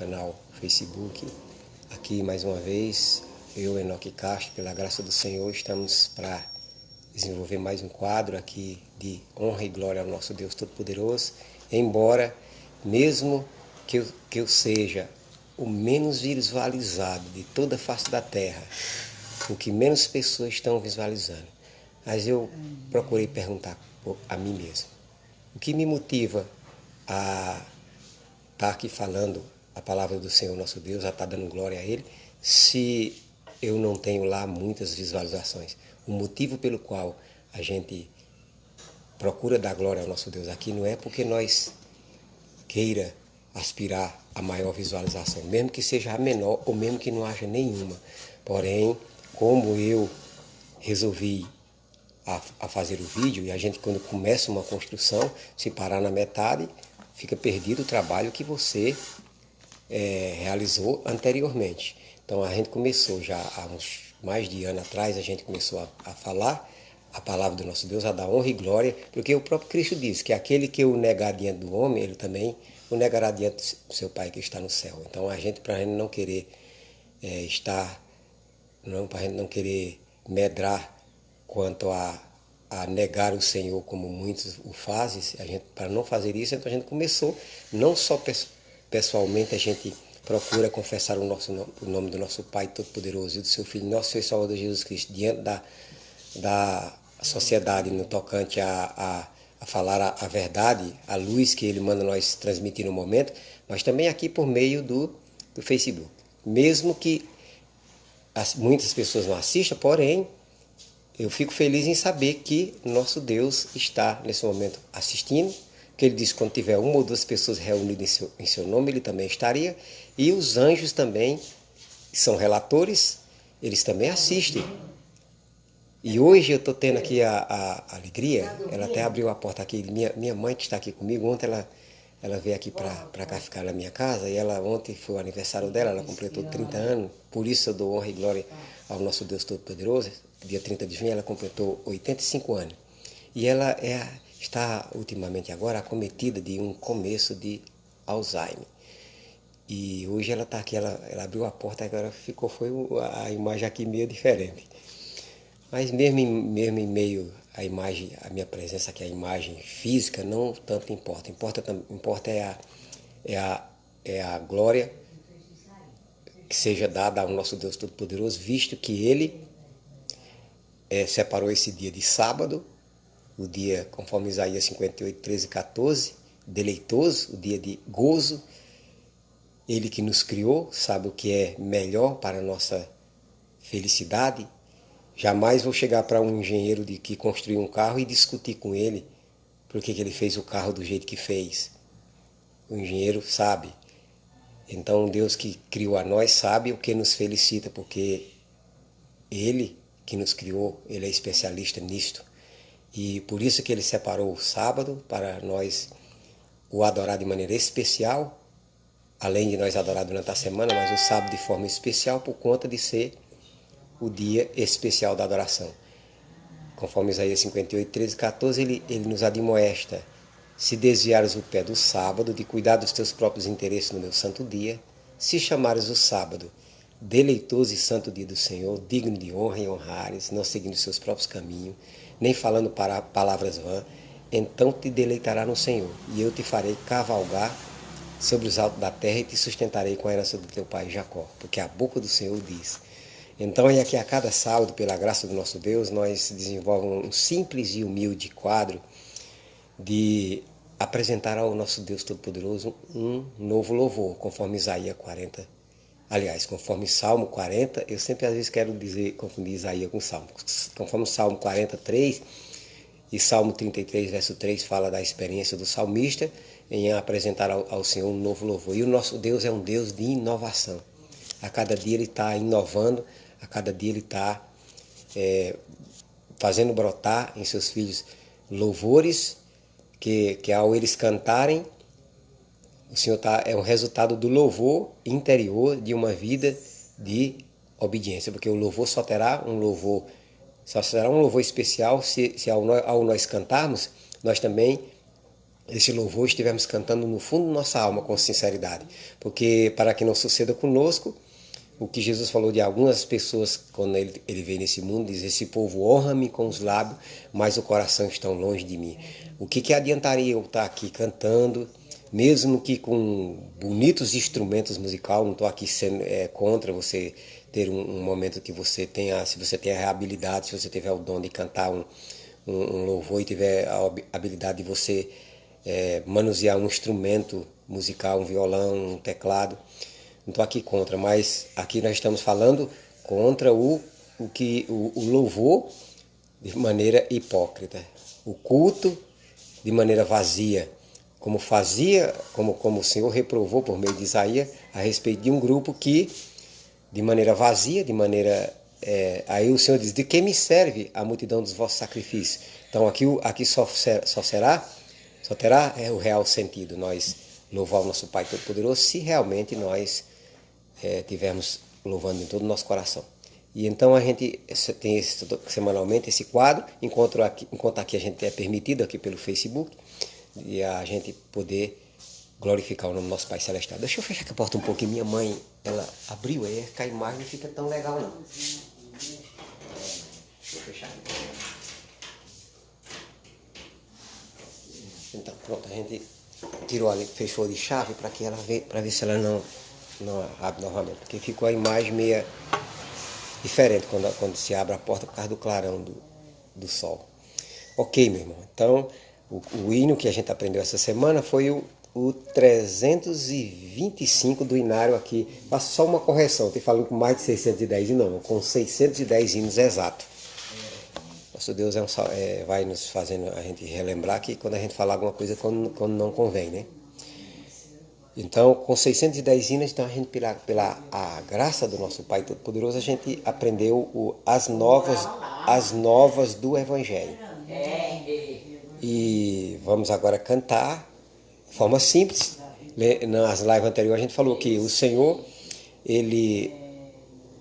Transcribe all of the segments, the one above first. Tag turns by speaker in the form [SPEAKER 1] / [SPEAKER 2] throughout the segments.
[SPEAKER 1] canal Facebook. Aqui mais uma vez, eu, Enoque Castro, pela graça do Senhor, estamos para desenvolver mais um quadro aqui de honra e glória ao nosso Deus Todo-Poderoso. Embora, mesmo que eu seja o menos visualizado de toda a face da terra, o que menos pessoas estão visualizando, mas eu procurei perguntar a mim mesmo: o que me motiva a estar aqui falando a palavra do Senhor nosso Deus, a estar dando glória a Ele, se eu não tenho lá muitas visualizações? O motivo pelo qual a gente procura dar glória ao nosso Deus aqui não é porque nós queira aspirar a maior visualização, mesmo que seja a menor ou mesmo que não haja nenhuma. Porém, como eu resolvi a fazer o vídeo, e a gente, quando começa uma construção, se parar na metade, fica perdido o trabalho que você realizou anteriormente. Então a gente começou já há uns mais de ano atrás, a gente começou a falar a palavra do nosso Deus, a dar honra e glória, porque o próprio Cristo diz que aquele que o negar diante do homem, ele também o negará diante do seu Pai que está no céu. Então a gente, para a gente não querer para a gente não querer medrar quanto a negar o Senhor, como muitos o fazem, para não fazer isso, então a gente começou, não só pessoalmente, a gente procura confessar o nome do nosso Pai Todo-Poderoso e do seu Filho, nosso Senhor e Salvador Jesus Cristo, diante da sociedade, no tocante a falar a verdade, a luz que Ele manda nós transmitir no momento, mas também aqui por meio do Facebook. Mesmo que muitas pessoas não assistam, porém, eu fico feliz em saber que nosso Deus está nesse momento assistindo, que Ele disse que quando tiver uma ou duas pessoas reunidas em seu nome, Ele também estaria, e os anjos também são relatores, eles também assistem. E hoje eu estou tendo aqui a alegria, ela até abriu a porta aqui, minha mãe que está aqui comigo, ontem ela veio aqui para cá ficar na minha casa, e ontem foi o aniversário dela, ela completou 30 anos, por isso eu dou honra e glória ao nosso Deus Todo-Poderoso. Dia 30 de junho ela completou 85 anos. E ela está ultimamente agora acometida de um começo de Alzheimer. E hoje ela está aqui, ela abriu a porta, agora foi a imagem aqui meio diferente. Mas mesmo em meio à imagem, a minha presença aqui, a imagem física, não tanto importa. Importa é a glória que seja dada ao nosso Deus Todo-Poderoso, visto que Ele separou esse dia de sábado, o dia, conforme Isaías 58, 13 e 14, deleitoso, o dia de gozo. Ele que nos criou, sabe o que é melhor para a nossa felicidade. Jamais vou chegar para um engenheiro que construiu um carro e discutir com ele por que ele fez o carro do jeito que fez. O engenheiro sabe. Então Deus que criou a nós sabe o que nos felicita, porque Ele que nos criou, Ele é especialista nisto. E por isso que Ele separou o sábado para nós o adorar de maneira especial, além de nós adorar durante a semana, mas o sábado de forma especial por conta de ser o dia especial da adoração. Conforme Isaías 58, 13 e 14, ele nos admoesta: se desviares o pé do sábado, de cuidar dos teus próprios interesses no meu santo dia, se chamares o sábado deleitoso e santo dia do Senhor, digno de honra e honrares, não seguindo seus próprios caminhos, nem falando para palavras vãs, então te deleitará no Senhor, e eu te farei cavalgar sobre os altos da terra e te sustentarei com a herança do teu pai Jacó, porque a boca do Senhor diz. Então, é que a cada sábado, pela graça do nosso Deus, nós desenvolvemos um simples e humilde quadro de apresentar ao nosso Deus Todo-Poderoso um novo louvor, conforme Isaías 40. Aliás, conforme Salmo 40, eu sempre às vezes quero confundir Isaías com Salmo. Conforme Salmo 43 e Salmo 33, verso 3, fala da experiência do salmista em apresentar ao Senhor um novo louvor. E o nosso Deus é um Deus de inovação. A cada dia Ele está inovando, a cada dia Ele está fazendo brotar em seus filhos louvores que ao eles cantarem, o Senhor é um resultado do louvor interior de uma vida de obediência, porque o louvor só será um louvor especial se ao nós cantarmos, nós também esse louvor estivermos cantando no fundo da nossa alma com sinceridade. Porque para que não suceda conosco, o que Jesus falou de algumas pessoas quando ele veio nesse mundo, diz: esse povo honra-me com os lábios, mas o coração está longe de mim. O que adiantaria eu estar aqui cantando, mesmo que com bonitos instrumentos musicais? Não estou aqui sendo contra você ter um momento que você tenha, se você tem a habilidade, se você tiver o dom de cantar um louvor e tiver a habilidade de você manusear um instrumento musical, um violão, um teclado. Não estou aqui contra, mas aqui nós estamos falando contra o louvor de maneira hipócrita, o culto de maneira vazia, como o Senhor reprovou por meio de Isaías a respeito de um grupo que, de maneira vazia, aí o Senhor diz: de que me serve a multidão dos vossos sacrifícios? Então aqui só terá o real sentido nós louvar o nosso Pai Todo-Poderoso se realmente nós tivermos louvando em todo o nosso coração. E então a gente tem semanalmente esse quadro, enquanto aqui a gente é permitido aqui pelo Facebook, e a gente poder glorificar o nome do nosso Pai Celestial. Deixa eu fechar aqui a porta um pouquinho. Minha mãe, ela abriu aí, que a imagem não fica tão legal não. Deixa eu fechar aqui. Então pronto, a gente tirou ali, fechou de chave para que ela para ver se ela não abre novamente, porque ficou a imagem meio diferente quando se abre a porta por causa do clarão do sol. Ok, meu irmão. Então, o hino que a gente aprendeu essa semana foi o 325 do hinário aqui. Faço só uma correção, estou falando com mais de 610 não, com 610 hinos exatos. Nosso Deus vai nos fazendo a gente relembrar que quando a gente fala alguma coisa quando não convém, né? Então, com 610 hinos, então a gente, pela a graça do nosso Pai Todo-Poderoso, a gente aprendeu as novas do Evangelho. E vamos agora cantar de forma simples. Nas lives anteriores a gente falou que o Senhor, Ele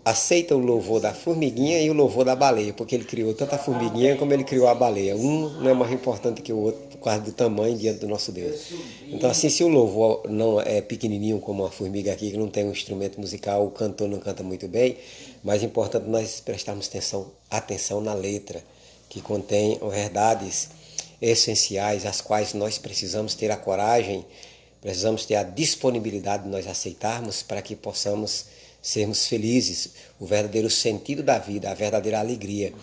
[SPEAKER 1] aceita o louvor da formiguinha e o louvor da baleia, porque Ele criou tanto a formiguinha como Ele criou a baleia. Um não é mais importante que o outro por causa do tamanho diante do nosso Deus. Então assim, se o louvor não é pequenininho como a formiga aqui, que não tem um instrumento musical, o cantor não canta muito bem, mas é importante nós prestarmos atenção na letra, que contém verdades essenciais, as quais nós precisamos ter a coragem, precisamos ter a disponibilidade de nós aceitarmos para que possamos sermos felizes, o verdadeiro sentido da vida, a verdadeira alegria,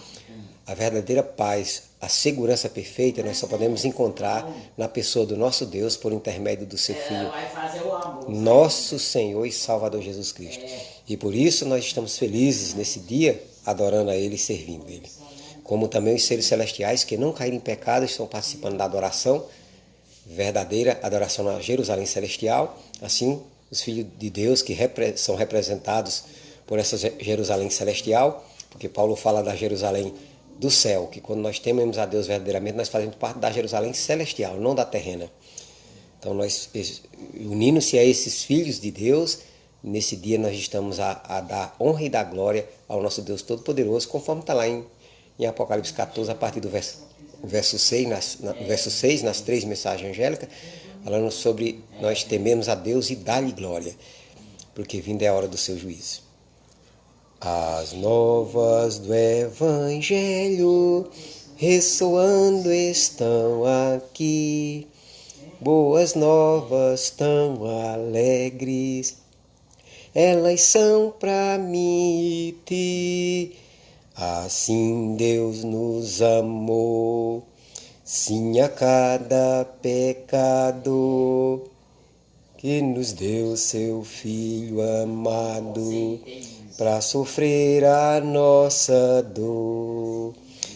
[SPEAKER 1] a verdadeira paz, a segurança perfeita nós só podemos encontrar na pessoa do nosso Deus por intermédio do seu Filho, nosso Senhor e Salvador Jesus Cristo. E por isso nós estamos felizes nesse dia, adorando a Ele e servindo Ele. Como também os seres celestiais que não caíram em pecado estão participando da adoração verdadeira, adoração na Jerusalém Celestial. Assim, os filhos de Deus que são representados por essa Jerusalém Celestial, porque Paulo fala da Jerusalém do céu, que quando nós tememos a Deus verdadeiramente, nós fazemos parte da Jerusalém Celestial, não da terrena. Então, nós, unindo-se a esses filhos de Deus, nesse dia nós estamos a dar honra e dar glória ao nosso Deus Todo-Poderoso, conforme está lá em Apocalipse 14, a partir do verso 6, nas 3 mensagens angélicas, falando sobre nós tememos a Deus e dar-lhe glória, porque vinda é a hora do seu juízo. As novas do Evangelho ressoando estão aqui, boas novas tão alegres, elas são para mim e ti. Assim Deus nos amou, sim, a cada pecador, que nos deu seu Filho amado, para sofrer a nossa dor.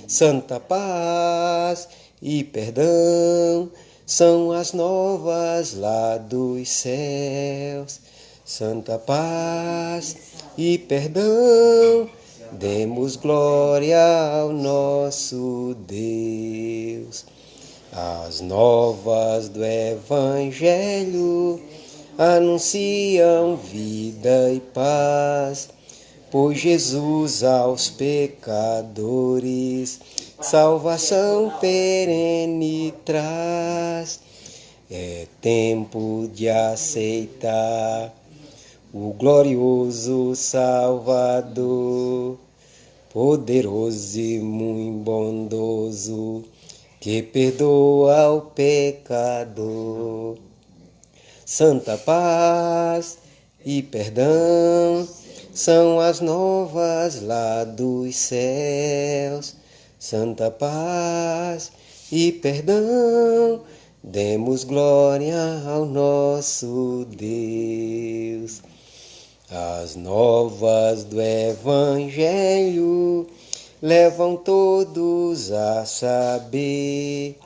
[SPEAKER 1] Santa paz e perdão são as novas lá dos céus. Santa paz e perdão, demos glória ao nosso Deus. As novas do Evangelho anunciam vida e paz, pois Jesus aos pecadores salvação perene traz. É tempo de aceitar o glorioso Salvador, poderoso e muito bondoso, que perdoa o pecador. Santa paz e perdão são as novas lá dos céus. Santa paz e perdão, demos glória ao nosso Deus. As novas do Evangelho levam todos a saber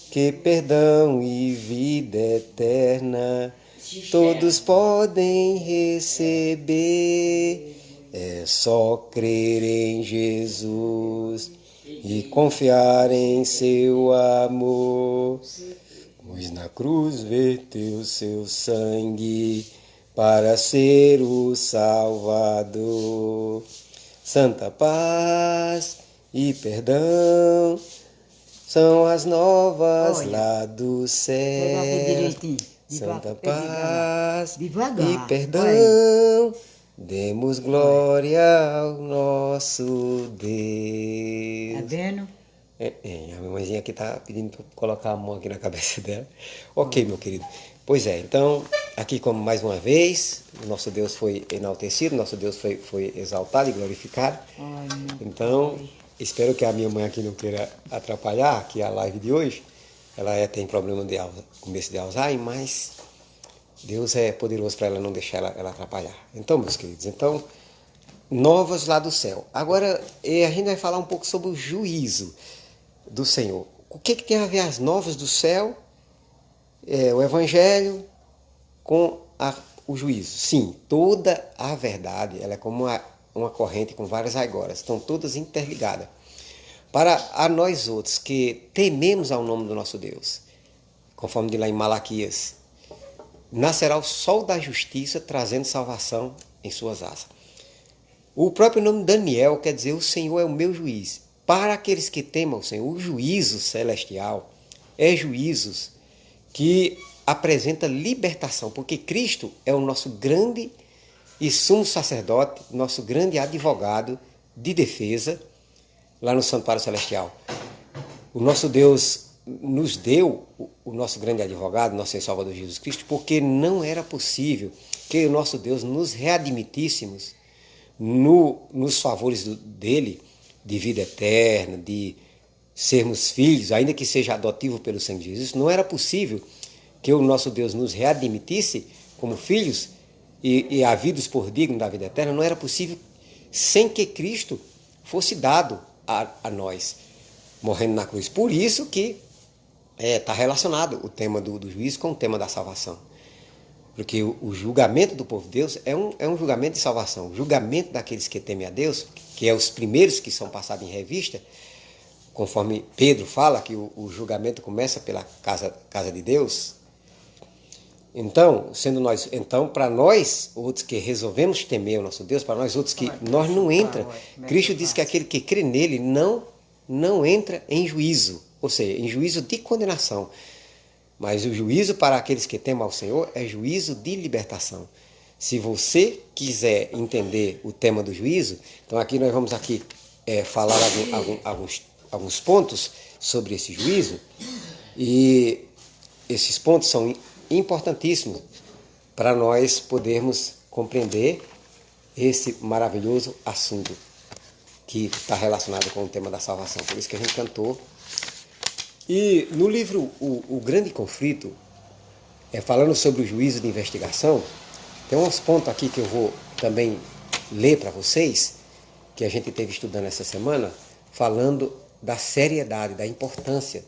[SPEAKER 1] que perdão e vida eterna todos podem receber. É só crer em Jesus e confiar em seu amor, pois na cruz verteu seu sangue para ser o Salvador. Santa paz e perdão são as novas lá do céu. Santa paz e perdão, demos glória ao nosso Deus.
[SPEAKER 2] Tá vendo?
[SPEAKER 1] A mamãezinha aqui tá pedindo para colocar a mão aqui na cabeça dela. Ok, meu querido. Pois é, então, aqui como mais uma vez, o nosso Deus foi enaltecido, nosso Deus foi exaltado e glorificado. Então, espero que a minha mãe aqui não queira atrapalhar aqui a live de hoje. Ela tem problema de começo de Alzheimer, mas Deus é poderoso para ela não deixar ela atrapalhar. Então, meus queridos, novas lá do céu. Agora, a gente vai falar um pouco sobre o juízo do Senhor. O que tem a ver as novas do céu, o Evangelho, com o juízo? Sim, toda a verdade, ela é como uma corrente com várias argolas, estão todas interligadas. Para a nós outros que tememos ao nome do nosso Deus, conforme diz lá em Malaquias, nascerá o sol da justiça trazendo salvação em suas asas. O próprio nome Daniel quer dizer o Senhor é o meu juiz. Para aqueles que temam o Senhor, o juízo celestial é juízos que apresenta libertação, porque Cristo é o nosso grande e sumo sacerdote, nosso grande advogado de defesa, lá no Santuário Celestial. O nosso Deus nos deu o nosso grande advogado, nosso Senhor Salvador Jesus Cristo, porque não era possível que o nosso Deus nos readmitíssemos nos favores dele, de vida eterna, de sermos filhos, ainda que seja adotivo pelo sangue de Jesus. Não era possível que o nosso Deus nos readmitisse como filhos e havidos por digno da vida eterna. Não era possível sem que Cristo fosse dado a nós, morrendo na cruz. Por isso que está relacionado o tema do juízo com o tema da salvação. Porque o julgamento do povo de Deus é um julgamento de salvação. O julgamento daqueles que temem a Deus, que é os primeiros que são passados em revista, conforme Pedro fala que o julgamento começa pela casa de Deus. Então, para nós outros que resolvemos temer o nosso Deus, para nós outros que nós não entra, Cristo diz que aquele que crê nele não entra em juízo, ou seja, em juízo de condenação. Mas o juízo para aqueles que temem ao Senhor é juízo de libertação. Se você quiser entender o tema do juízo, então aqui nós vamos falar alguns pontos sobre esse juízo, e esses pontos são importantíssimos para nós podermos compreender esse maravilhoso assunto que está relacionado com o tema da salvação. Por isso que a gente cantou. E no livro O Grande Conflito, falando sobre o juízo de investigação, tem uns pontos aqui que eu vou também ler para vocês, que a gente esteve estudando essa semana, falando da seriedade, da importância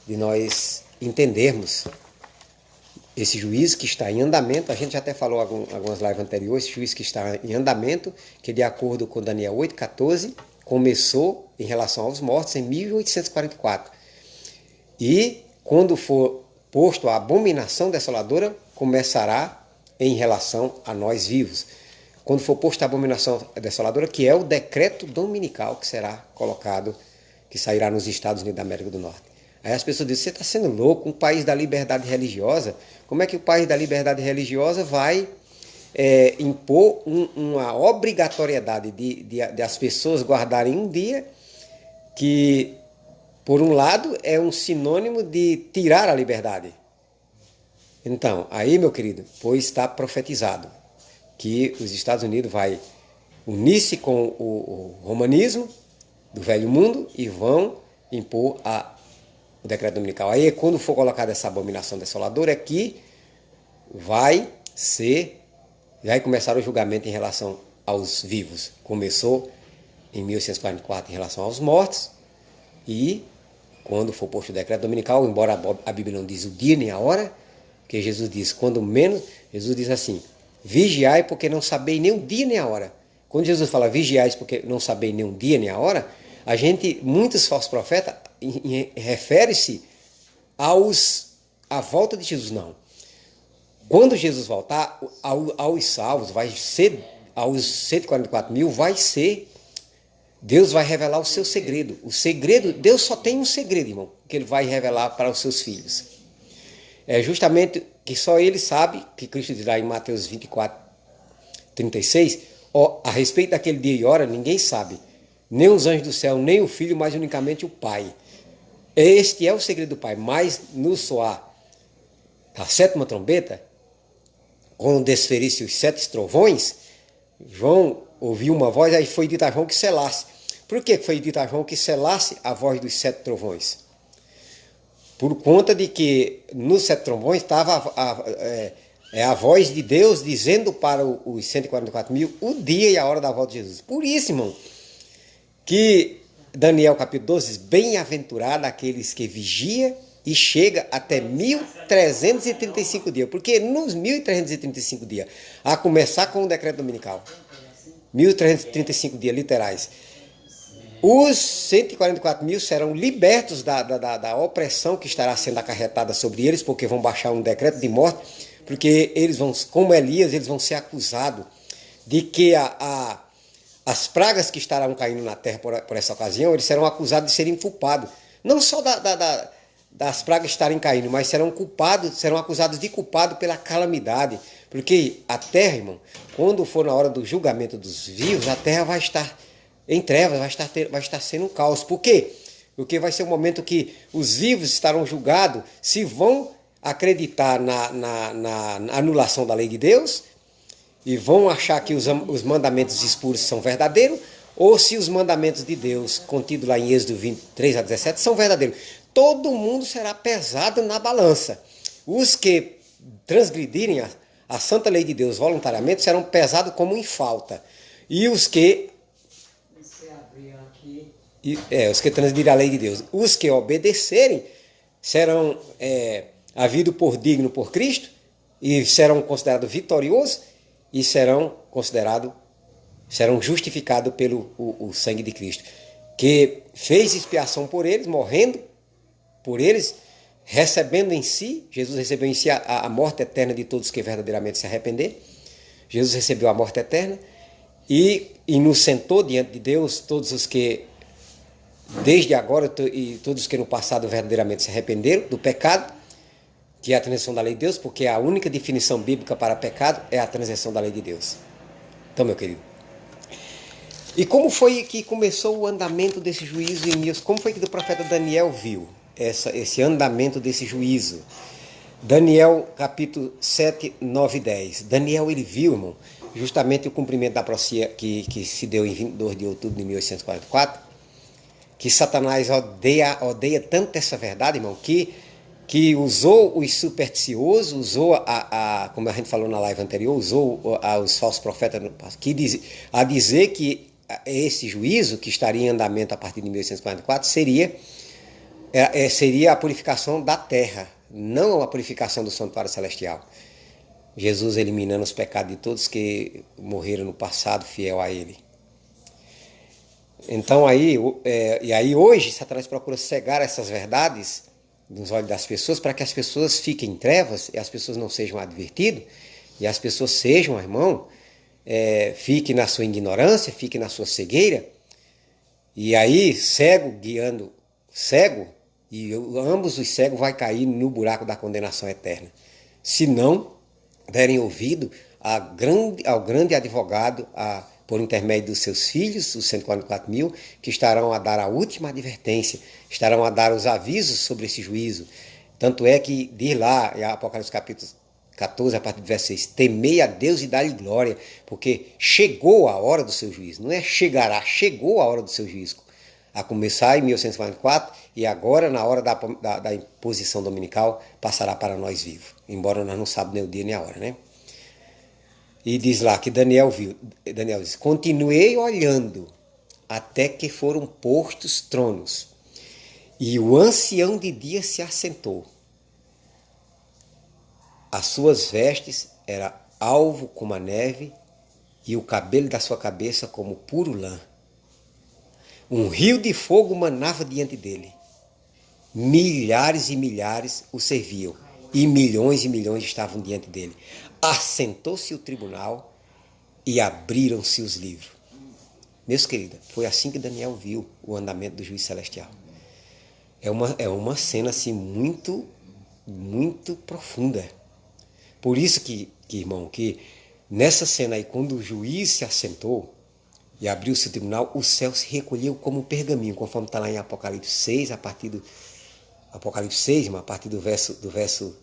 [SPEAKER 1] de nós entendermos esse juízo que está em andamento. A gente já até falou em algumas lives anteriores, esse juízo que está em andamento, que de acordo com Daniel 8,14, começou em relação aos mortos em 1844. E quando for posto a abominação desoladora, começará em relação a nós vivos. Quando for posto a abominação desoladora, que é o decreto dominical que será colocado, que sairá nos Estados Unidos da América do Norte. Aí as pessoas dizem, você está sendo louco, um país da liberdade religiosa, como é que o país da liberdade religiosa vai impor uma obrigatoriedade de as pessoas guardarem um dia que, por um lado, é um sinônimo de tirar a liberdade. Então, aí, meu querido, pois está profetizado que os Estados Unidos vai unir-se com o romanismo do velho mundo e vão impor o decreto dominical. Aí, quando for colocada essa abominação desoladora, é que vai começar o julgamento em relação aos vivos. Começou em 1844 em relação aos mortos e, quando for posto o decreto dominical, embora a Bíblia não diz o dia nem a hora, porque Jesus diz, quando menos, Jesus diz assim, vigiai porque não sabeis nem o dia nem a hora. Quando Jesus fala vigiai porque não sabeis nem o dia nem a hora, muitos falsos profetas refere-se à volta de Jesus, não. Quando Jesus voltar, aos salvos, aos 144 mil, Deus vai revelar o seu segredo. O segredo, Deus só tem um segredo, irmão, que Ele vai revelar para os seus filhos. É justamente que só Ele sabe, que Cristo dirá em Mateus 24, 36, a respeito daquele dia e hora, ninguém sabe, nem os anjos do céu, nem o Filho, mas unicamente o Pai. Este é o segredo do Pai, mas no soar a sétima trombeta, quando desferisse os 7 trovões, João ouviu uma voz, aí foi dito a João que selasse. Por que foi dito a João que selasse a voz dos 7 trovões? Por conta de que nos 7 trovões estava a voz de Deus dizendo para os 144 mil o dia e a hora da volta de Jesus. Por isso, irmão, que Daniel capítulo 12 diz, bem-aventurado aqueles que vigia e chega até 1335 dias. Porque nos 1335 dias, a começar com o decreto dominical, 1335 dias literais, os 144 mil serão libertos da opressão que estará sendo acarretada sobre eles, porque vão baixar um decreto de morte, porque eles vão, como Elias, eles vão ser acusados de que as pragas que estarão caindo na terra por essa ocasião, eles serão acusados de serem culpados. Não só das pragas estarem caindo, mas serão acusados de culpado pela calamidade. Porque a terra, irmão, quando for na hora do julgamento dos vivos, a terra vai estar em trevas, vai estar sendo um caos. Por quê? Porque vai ser um momento que os vivos estarão julgados se vão acreditar na anulação da lei de Deus e vão achar que os mandamentos expuros são verdadeiros, ou se os mandamentos de Deus, contidos lá em Êxodo 23 a 17, são verdadeiros. Todo mundo será pesado na balança. Os que transgredirem a santa lei de Deus voluntariamente serão pesados como em falta. E os que transgredirem a lei de Deus, os que obedecerem serão havidos por digno por Cristo e serão considerados vitoriosos e serão justificados pelo o sangue de Cristo, que fez expiação por eles, morrendo por eles, recebendo em si, Jesus recebeu em si a morte eterna de todos que verdadeiramente se arrepender. Jesus recebeu a morte eterna e nos sentou diante de Deus, todos os que desde agora e todos os que no passado verdadeiramente se arrependeram do pecado, que é a transgressão da lei de Deus, porque a única definição bíblica para pecado é a transgressão da lei de Deus. Então, meu querido, e como foi que começou o andamento desse juízo em Deus? Como foi que o profeta Daniel viu esse andamento desse juízo? Daniel capítulo 7, 9 e 10. Daniel, ele viu, irmão, justamente o cumprimento da profecia que se deu em 22 de outubro de 1844, que Satanás odeia tanto essa verdade, irmão, que usou os supersticiosos, usou como a gente falou na live anterior, usou os falsos profetas a dizer que esse juízo que estaria em andamento a partir de 1844 seria a purificação da terra, não a purificação do santuário celestial. Jesus eliminando os pecados de todos que morreram no passado fiel a Ele. Então aí hoje Satanás procura cegar essas verdades nos olhos das pessoas para que as pessoas fiquem em trevas e as pessoas não sejam advertidas e as pessoas sejam, irmão, fiquem na sua ignorância, fiquem na sua cegueira, e aí cego guiando cego E ambos os cegos vão cair no buraco da condenação eterna. Se não derem ouvido ao grande advogado, por intermédio dos seus filhos, os 144.000, que estarão a dar a última advertência, estarão a dar os avisos sobre esse juízo. Tanto é que diz lá, em Apocalipse capítulo 14, a partir do verso 6, temei a Deus e dá-lhe glória, porque chegou a hora do seu juízo. Não é chegará, chegou a hora do seu juízo. A começar em 1844 e agora, na hora da imposição dominical, passará para nós vivos. Embora nós não sabemos nem o dia nem a hora, né? E diz lá que Daniel viu. Daniel diz, continuei olhando até que foram postos tronos. E o ancião de dia se assentou. As suas vestes eram alvo como a neve e o cabelo da sua cabeça como puro lã. Um rio de fogo manava diante dele. Milhares e milhares o serviam e milhões estavam diante dele. Assentou-se o tribunal e abriram-se os livros. Meus queridos, foi assim que Daniel viu o andamento do juízo celestial. É uma cena assim muito, muito profunda. Por isso irmão, que nessa cena aí, quando o juiz se assentou e abriu-se o tribunal, o céu se recolheu como um pergaminho, conforme está lá em Apocalipse 6, a partir do verso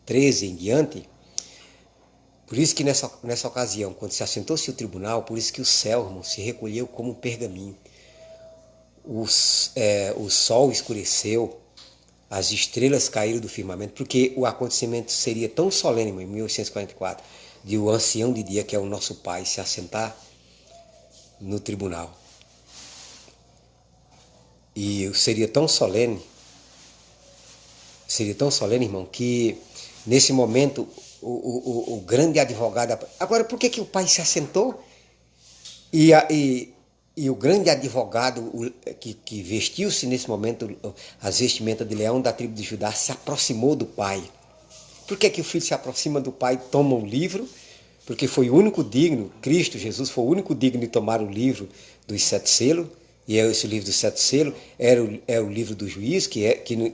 [SPEAKER 1] 13 em diante. Por isso que nessa ocasião, quando se assentou-se o tribunal, por isso que o céu, irmão, se recolheu como um pergaminho. O sol escureceu, as estrelas caíram do firmamento, porque o acontecimento seria tão solene, em 1844, de o ancião de dia, que é o nosso Pai, se assentar no tribunal. E seria tão solene, irmão, que nesse momento o grande advogado... Agora, por que o Pai se assentou? E o grande advogado que vestiu-se nesse momento as vestimentas de leão da tribo de Judá se aproximou do Pai. Por que o filho se aproxima do Pai e toma o livro? Porque foi o único digno, Cristo Jesus foi o único digno de tomar o livro dos 7 selos. E esse livro dos 7 selos é o livro do juízo, que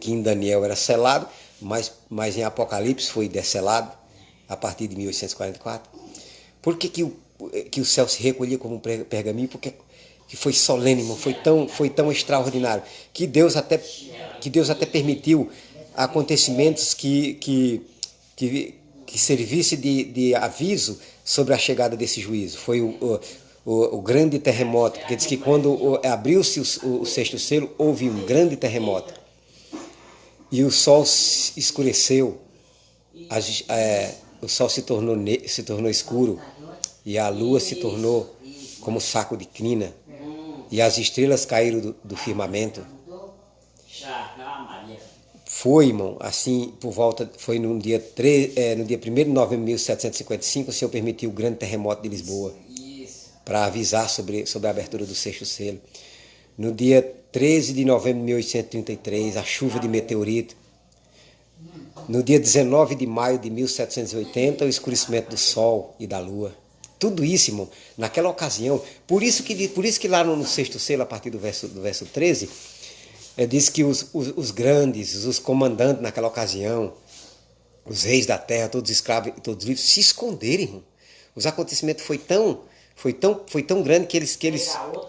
[SPEAKER 1] em Daniel era selado, mas em Apocalipse foi desselado a partir de 1844. Por que o céu se recolhia como um pergaminho? Porque que foi solene, irmão, foi tão extraordinário, que Deus até permitiu acontecimentos que servisse de aviso sobre a chegada desse juízo. Foi o grande terremoto, porque diz que quando abriu-se o 6º selo, houve um grande terremoto. E o sol escureceu, o sol se tornou escuro, e a lua se tornou como saco de crina, e as estrelas caíram do firmamento. Foi, irmão, assim, foi no dia 1º de novembro de 1755, o Senhor permitiu o grande terremoto de Lisboa, para avisar sobre a abertura do 6º selo. No dia 13 de novembro de 1833, a chuva de meteorito. No dia 19 de maio de 1780, o escurecimento do sol e da lua. Tudo isso, irmão, naquela ocasião. Por isso que lá no 6º selo, a partir do verso 13, diz que os grandes, os comandantes naquela ocasião, os reis da terra, todos escravos e todos livres, se esconderam, irmão. Os acontecimentos foi tão grande que eles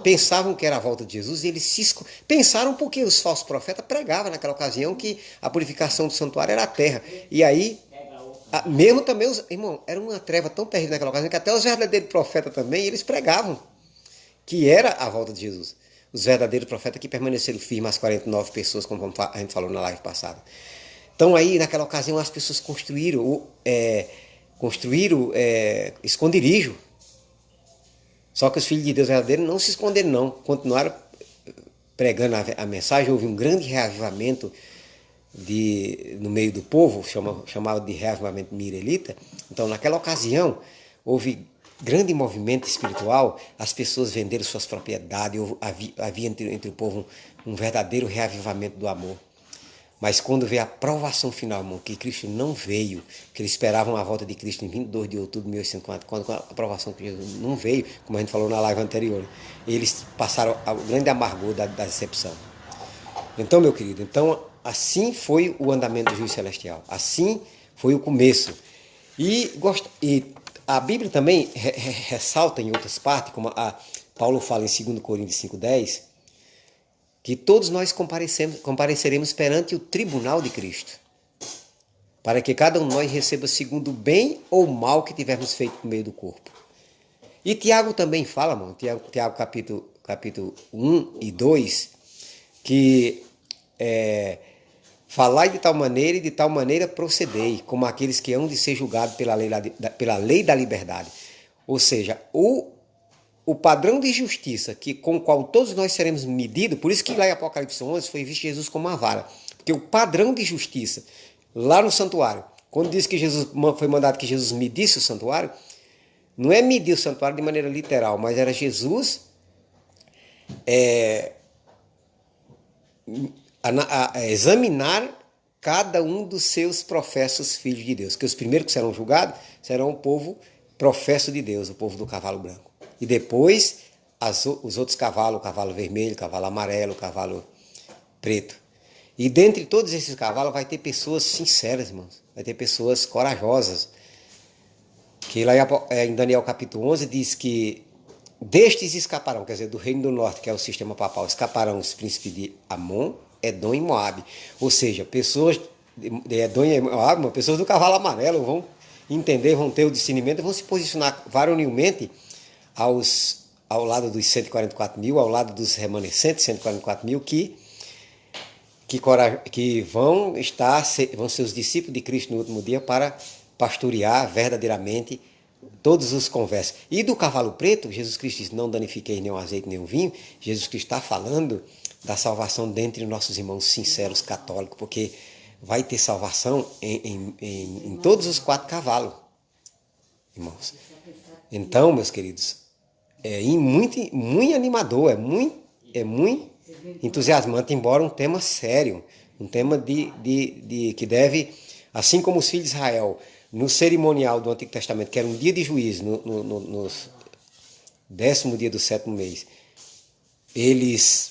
[SPEAKER 1] pensavam que era a volta de Jesus, e eles pensaram porque os falsos profetas pregavam naquela ocasião que a purificação do santuário era a terra. E aí, mesmo também, irmão, era uma treva tão terrível naquela ocasião que até os verdadeiros profetas também, eles pregavam que era a volta de Jesus. Os verdadeiros profetas que permaneceram firmes, as 49 pessoas, como a gente falou na live passada. Então aí, naquela ocasião, as pessoas construíram esconderijo. Só que os filhos de Deus verdadeiros não se esconderam, não. Continuaram pregando a mensagem. Houve um grande reavivamento no meio do povo, chamado de reavivamento mireelita. Então, naquela ocasião, houve grande movimento espiritual, as pessoas venderam suas propriedades, havia entre o povo um verdadeiro reavivamento do amor. Mas quando veio a provação final, irmão, que Cristo não veio, que eles esperavam a volta de Cristo em 22 de outubro de 1804, quando a aprovação de Jesus não veio, como a gente falou na live anterior, eles passaram o grande amargor da decepção. Então, meu querido, assim foi o andamento do juízo celestial. Assim foi o começo. E a Bíblia também ressalta em outras partes, como Paulo fala em 2 Coríntios 5,10, que todos nós compareceremos perante o tribunal de Cristo, para que cada um de nós receba segundo o bem ou o mal que tivermos feito no meio do corpo. E Tiago também fala, mano, Tiago capítulo 1 e 2, que falai de tal maneira e de tal maneira procedei, como aqueles que hão de ser julgados pela lei da liberdade. Ou seja, o padrão de justiça com o qual todos nós seremos medidos, por isso que lá em Apocalipse 11 foi visto Jesus como uma vara, porque o padrão de justiça lá no santuário, quando diz que foi mandado que Jesus medisse o santuário, não é medir o santuário de maneira literal, mas era Jesus examinar cada um dos seus professos filhos de Deus, que os primeiros que serão julgados serão o povo professo de Deus, o povo do cavalo branco. E depois os outros cavalos, o cavalo vermelho, o cavalo amarelo, o cavalo preto. E dentre todos esses cavalos vai ter pessoas sinceras, irmãos. Vai ter pessoas corajosas. Que lá em Daniel capítulo 11 diz que destes escaparão, quer dizer, do reino do norte, que é o sistema papal, escaparão os príncipes de Amon, Edom e Moabe. Ou seja, pessoas de Edom e Moabe, pessoas do cavalo amarelo vão entender, vão ter o discernimento e vão se posicionar varonilmente ao lado dos 144 mil, ao lado dos remanescentes 144 mil que vão ser os discípulos de Cristo no último dia para pastorear verdadeiramente todos os conversos. E do cavalo preto, Jesus Cristo diz, não danifiqueis nem o azeite nem o vinho. Jesus Cristo está falando da salvação dentre nossos irmãos sinceros católicos, porque vai ter salvação em todos os 4 cavalos, irmãos. Então, meus queridos, é muito animador, é muito entusiasmante, embora um tema sério, um tema que deve, assim como os filhos de Israel, no cerimonial do Antigo Testamento, que era um dia de juízo, no 10º dia do 7º mês, eles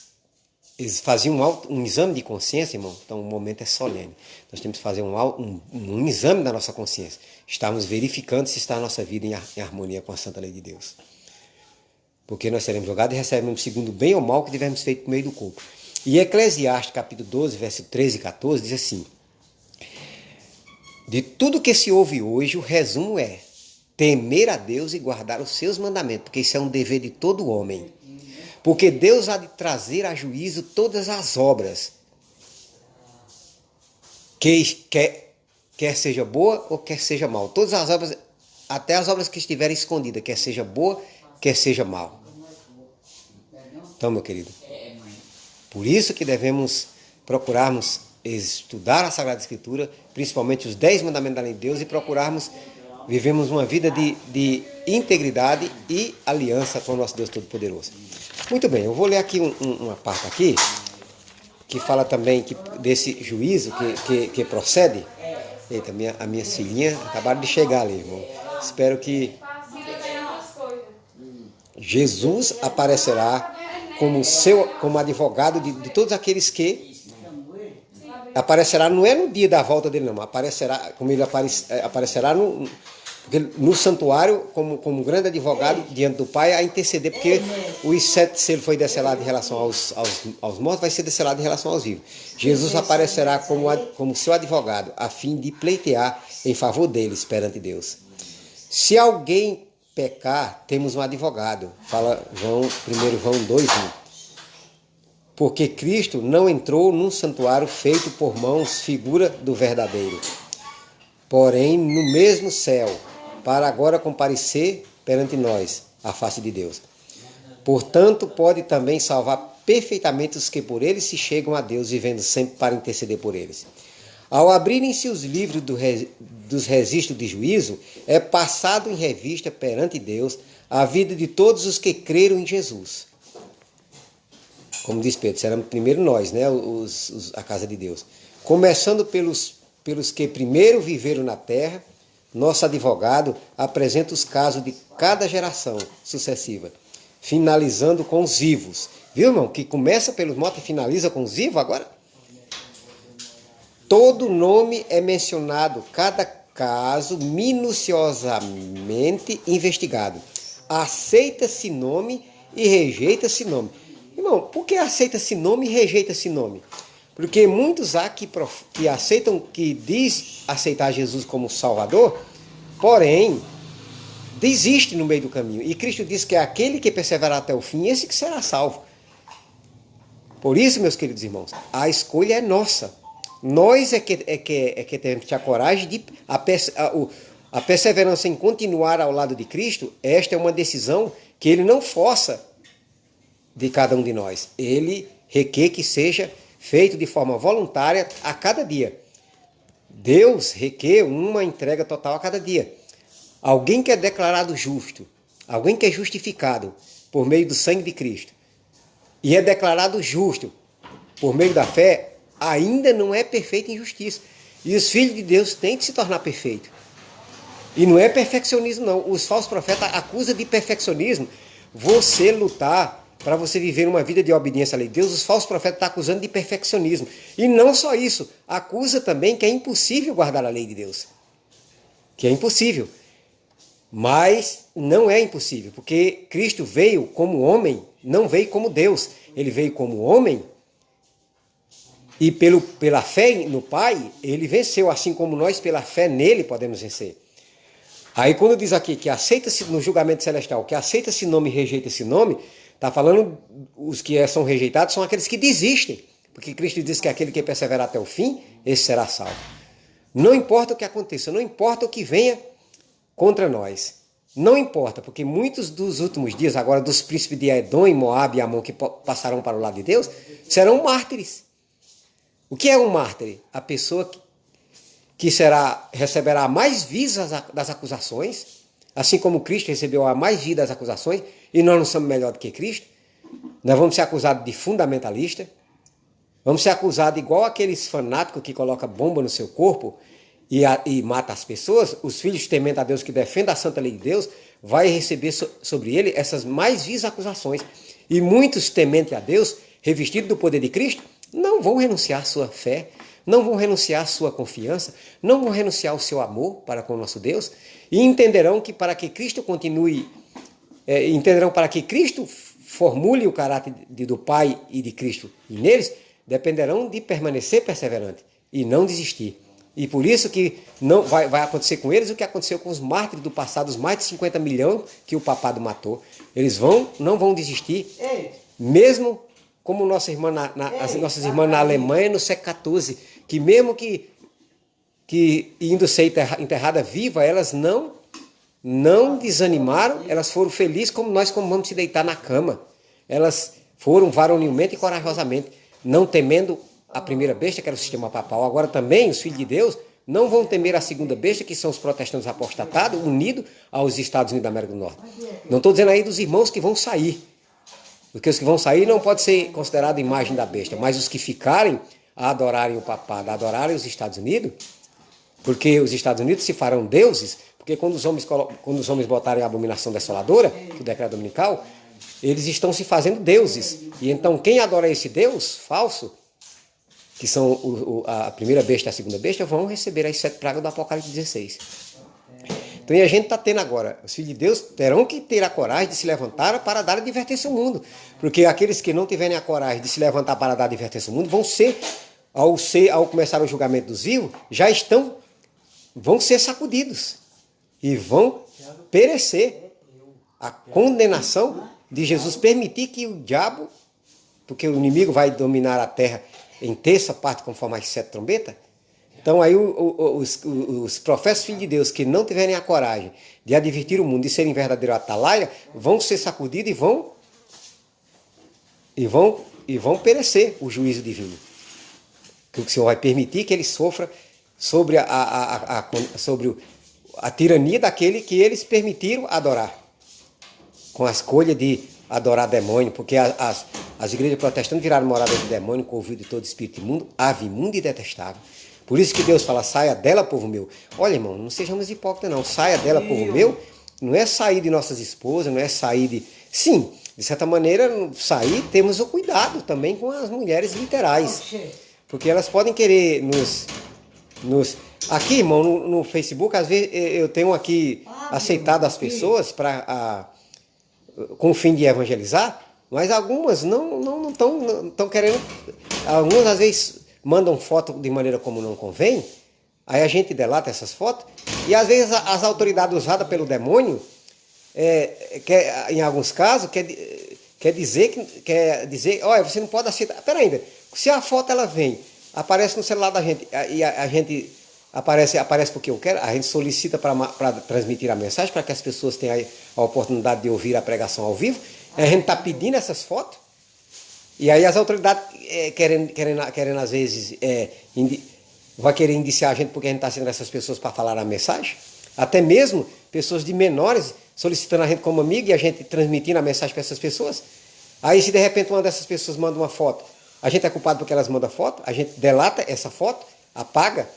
[SPEAKER 1] faziam um exame de consciência, irmão. Então o momento é solene. Nós temos que fazer um exame da nossa consciência. Estamos verificando se está a nossa vida em harmonia com a santa lei de Deus. Porque nós seremos julgados e recebemos segundo o bem ou mal que tivermos feito no meio do corpo. E Eclesiastes capítulo 12, verso 13 e 14, diz assim: de tudo que se ouve hoje, o resumo é temer a Deus e guardar os seus mandamentos, porque isso é um dever de todo homem. Porque Deus há de trazer a juízo todas as obras, quer seja boa ou quer seja mal. Todas as obras, até as obras que estiverem escondidas, quer seja boa, quer seja mal. Então, meu querido, por isso que devemos procurarmos estudar a Sagrada Escritura, principalmente os 10 mandamentos da lei de Deus, e procurarmos vivermos uma vida de integridade e aliança com o nosso Deus Todo-Poderoso. Muito bem, eu vou ler aqui uma parte aqui, que fala também desse juízo que procede. Eita, a minha filhinha acabaram de chegar ali, irmão. Espero que Jesus aparecerá como advogado de todos aqueles que aparecerá, não é no dia da volta dele, não, aparecerá, como ele aparecerá no santuário como um grande advogado diante do Pai a interceder, porque os 7 selos foi descelado em relação aos mortos, vai ser descelado em relação aos vivos. Jesus aparecerá como seu advogado, a fim de pleitear em favor deles perante Deus. Se alguém pecar, temos um advogado, fala 1 João 2:1. Porque Cristo não entrou num santuário feito por mãos, figura do verdadeiro, porém no mesmo céu, para agora comparecer perante nós, a face de Deus. Portanto, pode também salvar perfeitamente os que por ele se chegam a Deus, vivendo sempre para interceder por eles. Ao abrirem-se os livros dos registros de juízo, é passado em revista perante Deus a vida de todos os que creram em Jesus. Como diz Pedro, seremos primeiro nós, né, a casa de Deus. Começando pelos que primeiro viveram na terra, nosso advogado apresenta os casos de cada geração sucessiva, finalizando com os vivos. Viu, irmão? Que começa pelos mortos e finaliza com os vivos agora? todo nome é mencionado, cada caso minuciosamente investigado. Aceita-se nome e rejeita-se nome. Irmão, por que aceita-se nome e rejeita-se nome? Porque muitos há que aceitam, que diz aceitar Jesus como Salvador, porém, desiste no meio do caminho. E Cristo diz que é aquele que perseverar até o fim, esse que será salvo. Por isso, meus queridos irmãos, a escolha é nossa. Nós é que temos que ter a coragem de... A perseverança em continuar ao lado de Cristo, esta é uma decisão que ele não força de cada um de nós. Ele requer que seja feito de forma voluntária a cada dia. Deus requer uma entrega total a cada dia. Alguém que é declarado justo, alguém que é justificado por meio do sangue de Cristo e é declarado justo por meio da fé, ainda não é perfeito em justiça. E os filhos de Deus têm que se tornar perfeitos. E não é perfeccionismo, não. Os falsos profetas acusam de perfeccionismo você lutar para você viver uma vida de obediência à lei de Deus. Os falsos profetas estão acusando de perfeccionismo. E não só isso, acusa também que é impossível guardar a lei de Deus. Que é impossível. Mas não é impossível, porque Cristo veio como homem, não veio como Deus. Ele veio como homem e pela fé no Pai, ele venceu, assim como nós, pela fé nele, podemos vencer. Aí quando diz aqui que aceita-se no julgamento celestial, que aceita-se nome e rejeita-se nome, está falando os que são rejeitados são aqueles que desistem, porque Cristo diz que aquele que perseverar até o fim, esse será salvo. Não importa o que aconteça, não importa o que venha contra nós. Não importa, porque muitos dos últimos dias, agora dos príncipes de Edom, e Moabe e Amon, que passarão para o lado de Deus, serão mártires. O que é um mártir? A pessoa que receberá mais visas das acusações, assim como Cristo recebeu a mais vida das acusações, e nós não somos melhor do que Cristo. Nós vamos ser acusados de fundamentalista, vamos ser acusados igual aqueles fanáticos que colocam bomba no seu corpo e mata as pessoas. Os filhos tementes a Deus que defendem a santa lei de Deus vai receber sobre ele essas mais vis acusações. E muitos tementes a Deus, revestidos do poder de Cristo, não vão renunciar à sua fé, não vão renunciar à sua confiança, não vão renunciar ao seu amor para com o nosso Deus, e entenderão que para que Cristo para que Cristo formule o caráter do Pai e de Cristo e neles, dependerão de permanecer perseverante e não desistir. E por isso que não vai acontecer com eles o que aconteceu com os mártires do passado, os mais de 50 milhões que o papado matou. Eles não vão desistir, mesmo como as nossas irmãs na Alemanha no século XIV, que mesmo que indo ser enterrada viva, elas não desanimaram, elas foram felizes como nós, como vamos se deitar na cama. Elas foram varonilmente e corajosamente, não temendo a primeira besta, que era o sistema papal. Agora também os filhos de Deus não vão temer a segunda besta, que são os protestantes apostatados, unidos aos Estados Unidos da América do Norte. Não estou dizendo aí dos irmãos que vão sair, porque os que vão sair não pode ser considerado imagem da besta, mas os que ficarem a adorarem o papado, a adorarem os Estados Unidos, porque os Estados Unidos se farão deuses, porque quando os homens botarem a abominação desoladora, que o decreto dominical, eles estão se fazendo deuses. E então quem adora esse Deus falso, que são a primeira besta e a segunda besta, vão receber as 7 pragas do Apocalipse 16. Então, e a gente está tendo agora, os filhos de Deus terão que ter a coragem de se levantar para dar advertência ao mundo. Porque aqueles que não tiverem a coragem de se levantar para dar advertência ao mundo, ao começar o julgamento dos vivos, vão ser sacudidos e vão perecer. A condenação de Jesus permitir que o diabo, porque o inimigo vai dominar a terra em terça parte, conforme as 7 trombetas. Então aí os profetas filhos de Deus que não tiverem a coragem de advertir o mundo e serem verdadeiro atalaia, vão ser sacudidos e vão perecer o juízo divino. Que o Senhor vai permitir que ele sofra sobre a tirania daquele que eles permitiram adorar, com a escolha de adorar demônio, porque as igrejas protestantes viraram morada de demônio, com o ouvido de todo espírito imundo, ave imundo e detestável. Por isso que Deus fala, saia dela, povo meu. Olha, irmão, não sejamos hipócritas, não. Saia dela, povo meu, não é sair de nossas esposas, não é sair de... Sim, de certa maneira, sair, temos o cuidado também com as mulheres literais. Porque elas podem querer Aqui, irmão, no Facebook, às vezes eu tenho aqui aceitado as pessoas com o fim de evangelizar, mas algumas não estão querendo. Algumas às vezes mandam foto de maneira como não convém, aí a gente delata essas fotos, e às vezes as autoridades usadas pelo demônio, em alguns casos, quer dizer, olha, você não pode aceitar. Pera ainda, se a foto ela vem, aparece no celular da gente, e a gente aparece porque eu quero, a gente solicita para transmitir a mensagem, para que as pessoas tenham a oportunidade de ouvir a pregação ao vivo, a gente está pedindo essas fotos, e aí as autoridades querendo às vezes, vai querer indiciar a gente porque a gente está sendo essas pessoas para falar a mensagem, até mesmo pessoas de menores solicitando a gente como amigo e a gente transmitindo a mensagem para essas pessoas. Aí se de repente uma dessas pessoas manda uma foto, a gente é culpado porque elas mandam foto, a gente delata essa foto, apaga.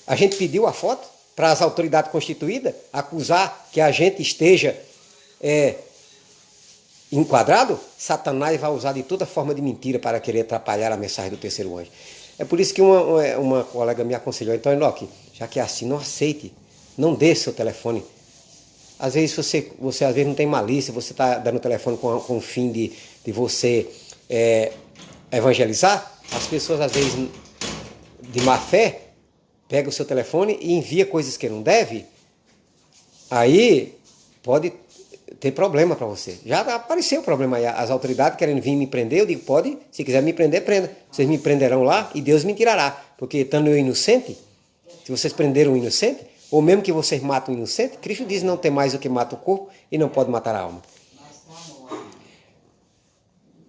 [SPEAKER 1] A gente pediu a foto para as autoridades constituídas acusar que a gente esteja enquadrado. Satanás vai usar de toda forma de mentira para querer atrapalhar a mensagem do terceiro anjo. É por isso que uma colega me aconselhou, então, Enoque, já que é assim, não aceite, não dê seu telefone. Às vezes você às vezes não tem malícia, você está dando o telefone com o fim de você evangelizar. As pessoas às vezes de má fé pegam o seu telefone e envia coisas que não deve. Aí pode ter problema para você. Já apareceu o problema aí, as autoridades querendo vir me prender, eu digo, pode, se quiser me prender, prenda. Vocês me prenderão lá e Deus me tirará, porque estando eu inocente, se vocês prenderam o inocente, ou mesmo que vocês matam o inocente, Cristo diz não tem mais o que mata o corpo e não pode matar a alma.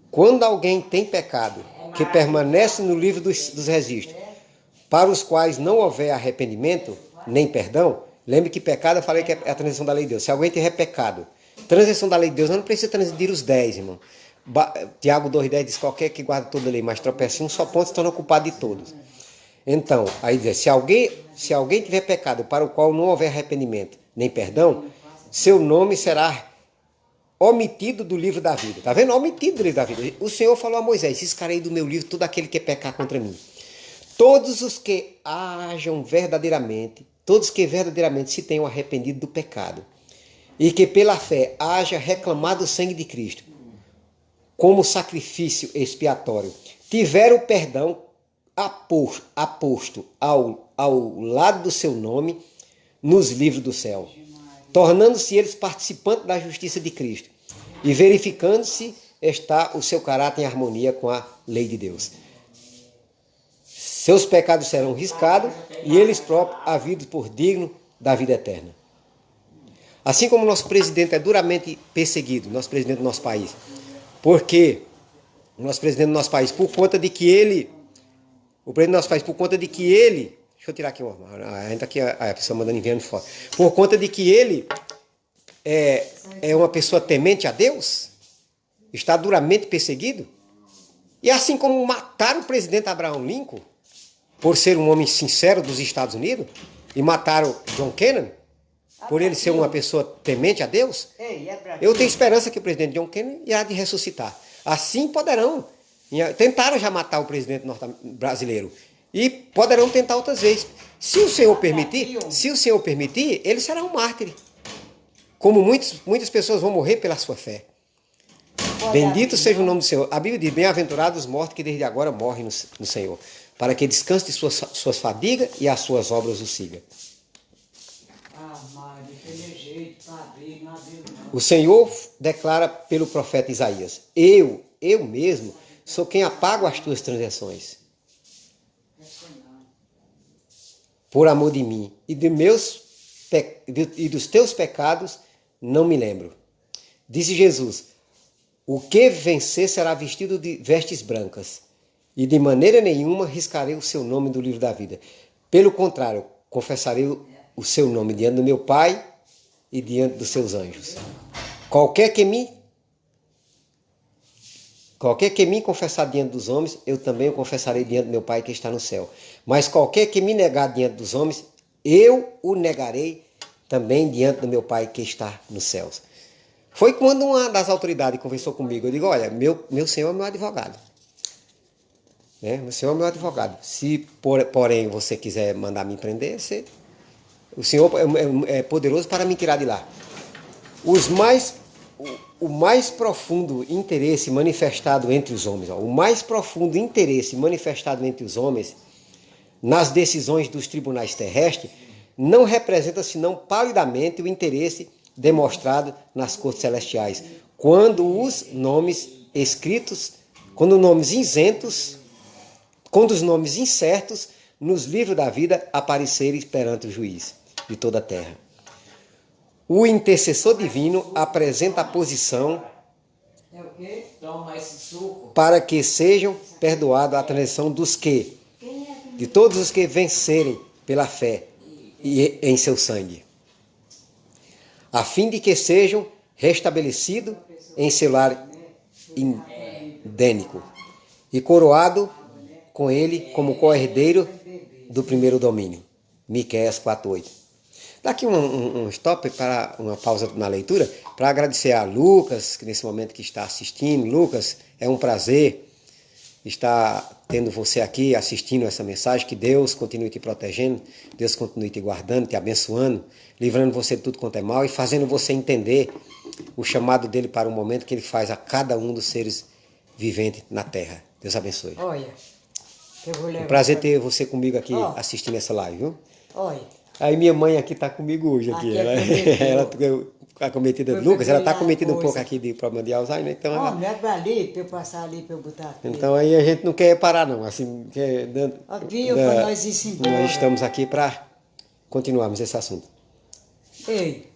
[SPEAKER 1] Quando alguém tem pecado que permanece no livro dos registros, para os quais não houver arrependimento, nem perdão, lembre que pecado eu falei que é a transição da lei de Deus. Se alguém tiver pecado, transição da lei de Deus, não precisa transgredir os 10, irmão. Tiago 2,10 diz, qualquer que guarda toda a lei, mas tropeça em um só ponto, se torna culpado de todos. Então, aí diz, se alguém tiver pecado para o qual não houver arrependimento, nem perdão, seu nome será omitido do livro da vida. Está vendo? Omitido do livro da vida. O Senhor falou a Moisés, riscarei do meu livro todo aquele que pecar contra mim. Todos os que verdadeiramente se tenham arrependido do pecado e que pela fé haja reclamado o sangue de Cristo como sacrifício expiatório, tiveram o perdão aposto ao lado do seu nome nos livros do céu, tornando-se eles participantes da justiça de Cristo e verificando-se está o seu caráter em harmonia com a lei de Deus. Seus pecados serão riscados e eles próprios havidos por digno da vida eterna. Assim como o nosso presidente é duramente perseguido, nosso presidente do nosso país, porque o nosso presidente do nosso país, por conta de que ele, deixa eu tirar aqui ainda aqui a pessoa mandando enviando foto, por conta de que ele é uma pessoa temente a Deus, está duramente perseguido, e assim como mataram o presidente Abraham Lincoln, por ser um homem sincero dos Estados Unidos, e mataram John Kennedy, por ele ser uma pessoa temente a Deus, eu tenho esperança que o presidente John Kennedy irá de ressuscitar. Assim poderão. Tentaram já matar o presidente brasileiro. E poderão tentar outras vezes. Se o Senhor permitir, ele será um mártir. Como muitas pessoas vão morrer pela sua fé. Bendito seja o nome do Senhor. A Bíblia diz, bem-aventurados os mortos que desde agora morrem no Senhor, para que descanse de suas fadigas e as suas obras o sigam. O Senhor declara pelo profeta Isaías, eu mesmo, sou quem apago as tuas transgressões. Por amor de mim, e dos teus pecados não me lembro. Disse Jesus, o que vencer será vestido de vestes brancas, e de maneira nenhuma riscarei o seu nome do livro da vida. Pelo contrário, confessarei o seu nome diante do meu Pai e diante dos seus anjos. Qualquer que me confessar diante dos homens, eu também o confessarei diante do meu Pai que está no céu. Mas qualquer que me negar diante dos homens, eu o negarei também diante do meu Pai que está nos céus. Foi quando uma das autoridades conversou comigo. Eu digo, olha, meu senhor é meu advogado. né? O Senhor é meu advogado. Se, porém, você quiser mandar me prender, o Senhor é poderoso para me tirar de lá. O mais profundo interesse manifestado entre os homens, o mais profundo interesse manifestado entre os homens nas decisões dos tribunais terrestres não representa senão palidamente o interesse demonstrado nas cortes celestiais, quando os nomes escritos, quando os nomes isentos, quando os nomes incertos nos livros da vida aparecerem perante o juiz de toda a terra. O intercessor divino apresenta a posição para que sejam perdoados a transgressão dos que, de todos os que vencerem pela fé e em seu sangue, a fim de que sejam restabelecidos em seu lar indênico e coroado com ele como co-herdeiro do primeiro domínio. Miqueias 4:8. Daqui um stop para uma pausa na leitura, para agradecer a Lucas, que nesse momento que está assistindo. Lucas, é um prazer estar tendo você aqui assistindo essa mensagem. Que Deus continue te protegendo, Deus continue te guardando, te abençoando, livrando você de tudo quanto é mal e fazendo você entender o chamado dele para o momento que ele faz a cada um dos seres viventes na terra. Deus abençoe.
[SPEAKER 2] Olha, eu vou levar.
[SPEAKER 1] Um prazer ter você comigo aqui assistindo essa live, viu?
[SPEAKER 2] Olha.
[SPEAKER 1] Aí minha mãe aqui está comigo hoje. Ela acometida de Lucas, ela está cometida um pouco aqui de problema de Alzheimer. Então,
[SPEAKER 2] me abre ali, para eu passar ali, para eu botar aqui.
[SPEAKER 1] Então aí a gente não quer parar não. Assim,
[SPEAKER 2] para nós ir embora.
[SPEAKER 1] Nós estamos aqui para continuarmos esse assunto.
[SPEAKER 2] Ei.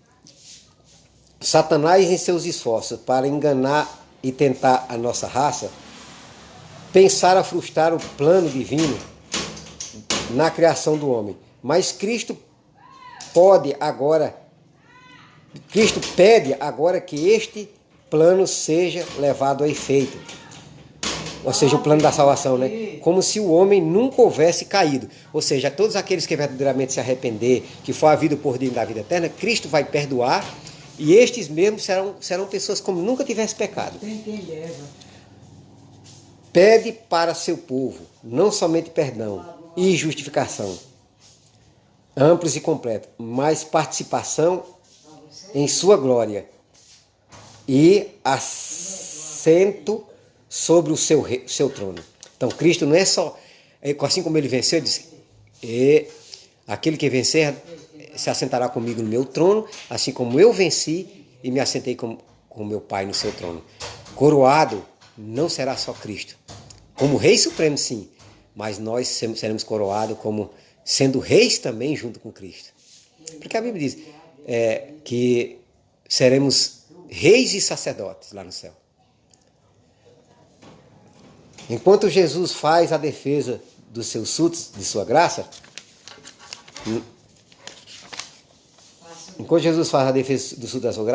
[SPEAKER 1] Satanás, em seus esforços para enganar e tentar a nossa raça, pensara frustrar o plano divino na criação do homem. Mas Cristo pede agora que este plano seja levado a efeito. Ou seja, o plano da salvação, né? Como se o homem nunca houvesse caído. Ou seja, todos aqueles que verdadeiramente se arrepender, que for havido por digno da vida eterna, Cristo vai perdoar, e estes mesmos serão pessoas como nunca tivesse pecado. Pede para seu povo não somente perdão e justificação amplos e completos, mas participação em sua glória e assento sobre o seu trono. Então Cristo não é só, assim como ele venceu, ele disse, aquele que vencer se assentará comigo no meu trono, assim como eu venci e me assentei com meu Pai no seu trono. Coroado não será só Cristo, como Rei Supremo sim, mas nós seremos coroados como sendo reis também junto com Cristo. Porque a Bíblia diz que seremos reis e sacerdotes lá no céu. Enquanto Jesus faz a defesa dos seus súditos, de sua graça,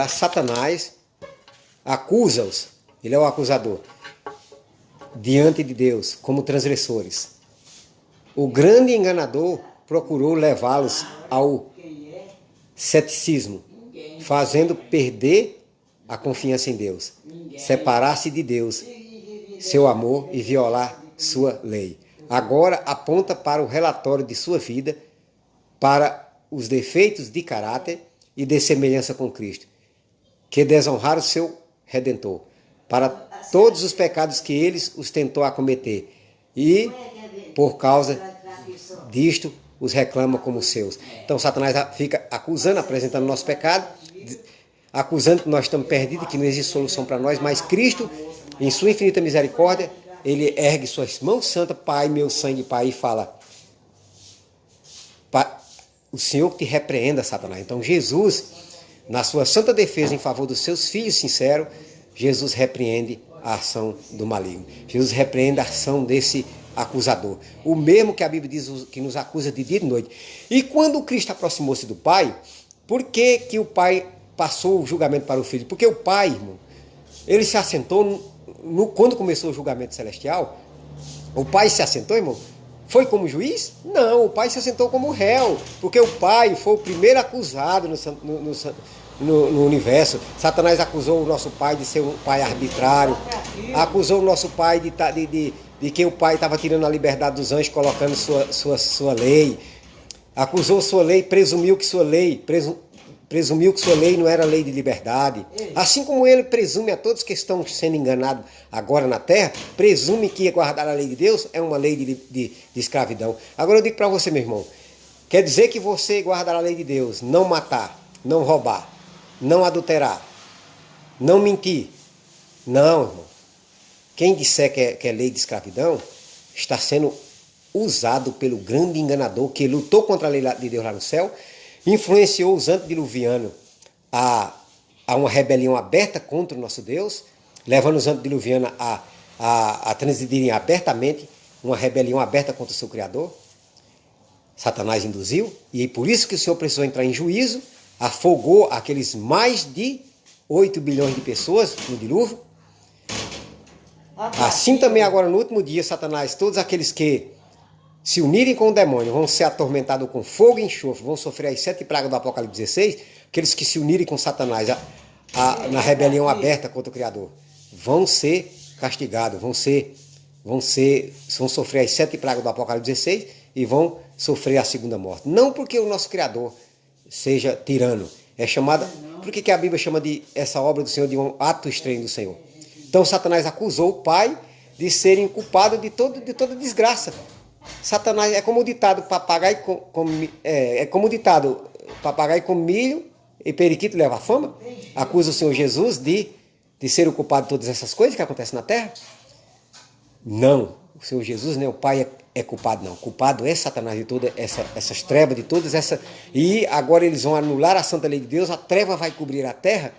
[SPEAKER 1] Satanás acusa-os, ele é o acusador, diante de Deus, como transgressores. O grande enganador procurou levá-los ao ceticismo, fazendo perder a confiança em Deus, separar-se de Deus, seu amor e violar sua lei. Agora aponta para o relatório de sua vida, para os defeitos de caráter e de semelhança com Cristo, que desonraram seu Redentor, para todos os pecados que eles os tentou acometer, e por causa disto os reclama como seus. Então Satanás fica acusando, apresentando nosso pecado, acusando que nós estamos perdidos, que não existe solução para nós, mas Cristo, em sua infinita misericórdia, ele ergue suas mãos santas, Pai, meu sangue, Pai, e fala, o Senhor que te repreenda, Satanás. Então Jesus, na sua santa defesa em favor dos seus filhos sinceros, Jesus repreende a ação do maligno. Jesus repreende a ação desse acusador. O mesmo que a Bíblia diz que nos acusa de dia e de noite. E quando Cristo aproximou-se do Pai, por que o Pai passou o julgamento para o Filho? Porque o Pai, irmão, ele se assentou, quando começou o julgamento celestial, o Pai se assentou, irmão, foi como juiz? Não, o Pai se assentou como réu, porque o Pai foi o primeiro acusado no universo. Satanás acusou o nosso pai de ser um pai arbitrário, acusou o nosso pai de que o pai estava tirando a liberdade dos anjos, colocando sua lei. Acusou sua lei, presumiu que sua lei não era lei de liberdade. Assim como ele presume a todos que estão sendo enganados agora na terra, presume que guardar a lei de Deus é uma lei de escravidão. Agora eu digo para você, meu irmão, quer dizer que você guardar a lei de Deus, não matar, não roubar, não adulterar, não mentir. Não, irmão. Quem disser que é lei de escravidão, está sendo usado pelo grande enganador que lutou contra a lei de Deus lá no céu, influenciou os antediluvianos a uma rebelião aberta contra o nosso Deus, levando os antediluvianos a transidirem abertamente uma rebelião aberta contra o seu Criador. Satanás induziu, e por isso que o Senhor precisou entrar em juízo, afogou aqueles mais de 8 bilhões de pessoas no dilúvio. Assim também agora no último dia, Satanás, todos aqueles que se unirem com o demônio vão ser atormentados com fogo e enxofre, vão sofrer as 7 pragas do Apocalipse 16, aqueles que se unirem com Satanás na rebelião aberta contra o Criador, vão ser castigados, vão sofrer as 7 pragas do Apocalipse 16 e vão sofrer a segunda morte. Não porque o nosso Criador seja tirano, é chamada, por que a Bíblia chama de essa obra do Senhor de um ato estranho do Senhor? Então Satanás acusou o pai de serem culpados de toda desgraça. Satanás é como o ditado papagaio com milho e periquito leva a fama. Acusa o Senhor Jesus de ser o culpado de todas essas coisas que acontecem na terra. Não, o Senhor Jesus, nem o pai é culpado, não. O culpado é Satanás de todas essas trevas, de todas essas. E agora eles vão anular a santa lei de Deus, a treva vai cobrir a terra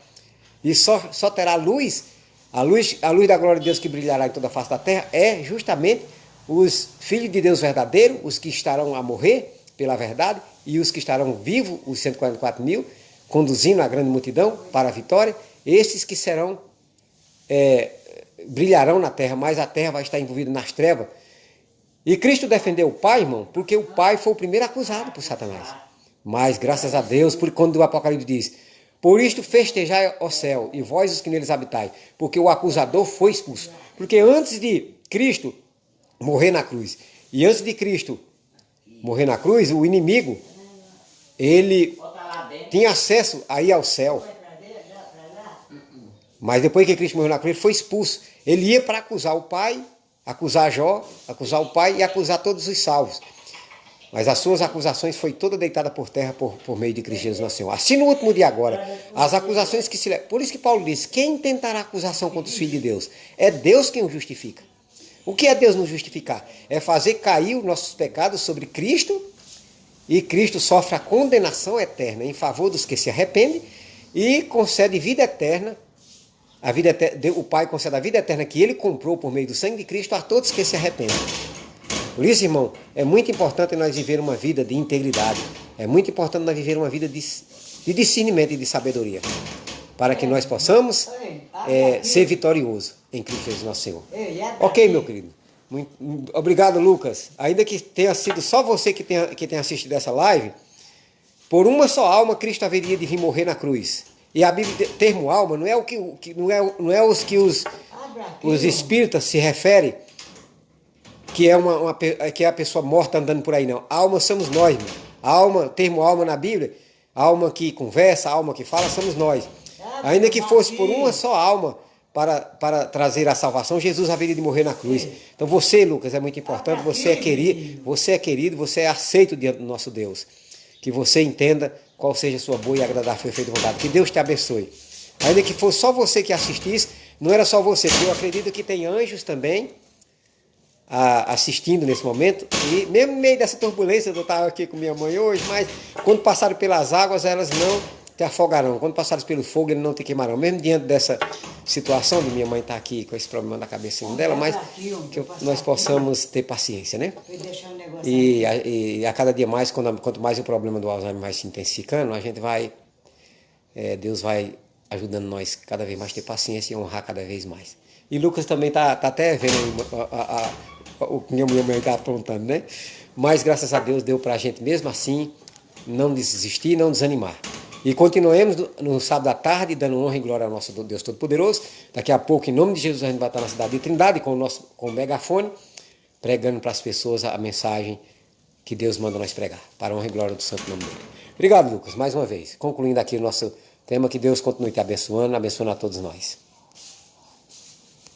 [SPEAKER 1] e só terá luz. A luz da glória de Deus que brilhará em toda a face da terra é justamente os filhos de Deus verdadeiros, os que estarão a morrer pela verdade e os que estarão vivos, os 144 mil, conduzindo a grande multidão para a vitória, esses que brilharão na terra, mas a terra vai estar envolvida nas trevas. E Cristo defendeu o Pai, irmão, porque o Pai foi o primeiro acusado por Satanás. Mas graças a Deus, porque quando o Apocalipse diz: por isto festejai o céu, e vós os que neles habitai, porque o acusador foi expulso. Porque antes de Cristo morrer na cruz, e antes de Cristo morrer na cruz, o inimigo, ele tinha acesso aí ao céu. Mas depois que Cristo morreu na cruz, ele foi expulso. Ele ia para acusar o Pai, acusar Jó, acusar o Pai e acusar todos os salvos. Mas as suas acusações foi toda deitada por terra por meio de Cristo Jesus nosso Senhor. Assim no último dia agora, as acusações que se... Por isso que Paulo diz: quem tentará acusação contra os filhos de Deus? É Deus quem o justifica. O que é Deus nos justificar? É fazer cair os nossos pecados sobre Cristo, e Cristo sofre a condenação eterna em favor dos que se arrependem e concede vida eterna. O Pai concede a vida eterna que Ele comprou por meio do sangue de Cristo a todos que se arrependem. Por isso, irmão, é muito importante nós viver uma vida de integridade. É muito importante nós viver uma vida de discernimento e de sabedoria, para que nós possamos ser vitoriosos em Cristo Jesus nosso Senhor. Ok, meu querido. Muito obrigado, Lucas. Ainda que tenha sido só você que tenha assistido essa live, por uma só alma Cristo haveria de vir morrer na cruz. E a Bíblia, termo alma, não é os que os espíritas se referem, que é a pessoa morta andando por aí, não. Alma somos nós, irmão. Alma, termo alma na Bíblia, alma que conversa, alma que fala, somos nós. Ainda que fosse por uma só alma para trazer a salvação, Jesus haveria de morrer na cruz. Então você, Lucas, é muito importante, você é querido, você é aceito diante do nosso Deus. Que você entenda qual seja a sua boa e agradável e perfeita vontade. Que Deus te abençoe. Ainda que fosse só você que assistisse, não era só você, porque eu acredito que tem anjos também assistindo nesse momento, e mesmo no meio dessa turbulência, eu estava aqui com minha mãe hoje, mas quando passarem pelas águas, elas não te afogarão, quando passarem pelo fogo, eles não te queimarão, mesmo diante dessa situação de minha mãe estar aqui com esse problema na cabeça dela, mas que nós possamos ter paciência, né? E a cada dia mais, quanto mais o problema do Alzheimer vai se intensificando, a gente vai, Deus vai ajudando nós cada vez mais a ter paciência e honrar cada vez mais. E Lucas também está até vendo o que minha mãe está apontando, né? Mas graças a Deus deu para a gente mesmo assim não desistir, não desanimar. E continuemos no sábado à tarde, dando honra e glória ao nosso Deus Todo-Poderoso. Daqui a pouco, em nome de Jesus, a gente vai estar na cidade de Trindade com o megafone, pregando para as pessoas a mensagem que Deus manda nós pregar, para a honra e glória do santo nome dele. Obrigado, Lucas, mais uma vez. Concluindo aqui o nosso tema, que Deus continue te abençoando a todos nós.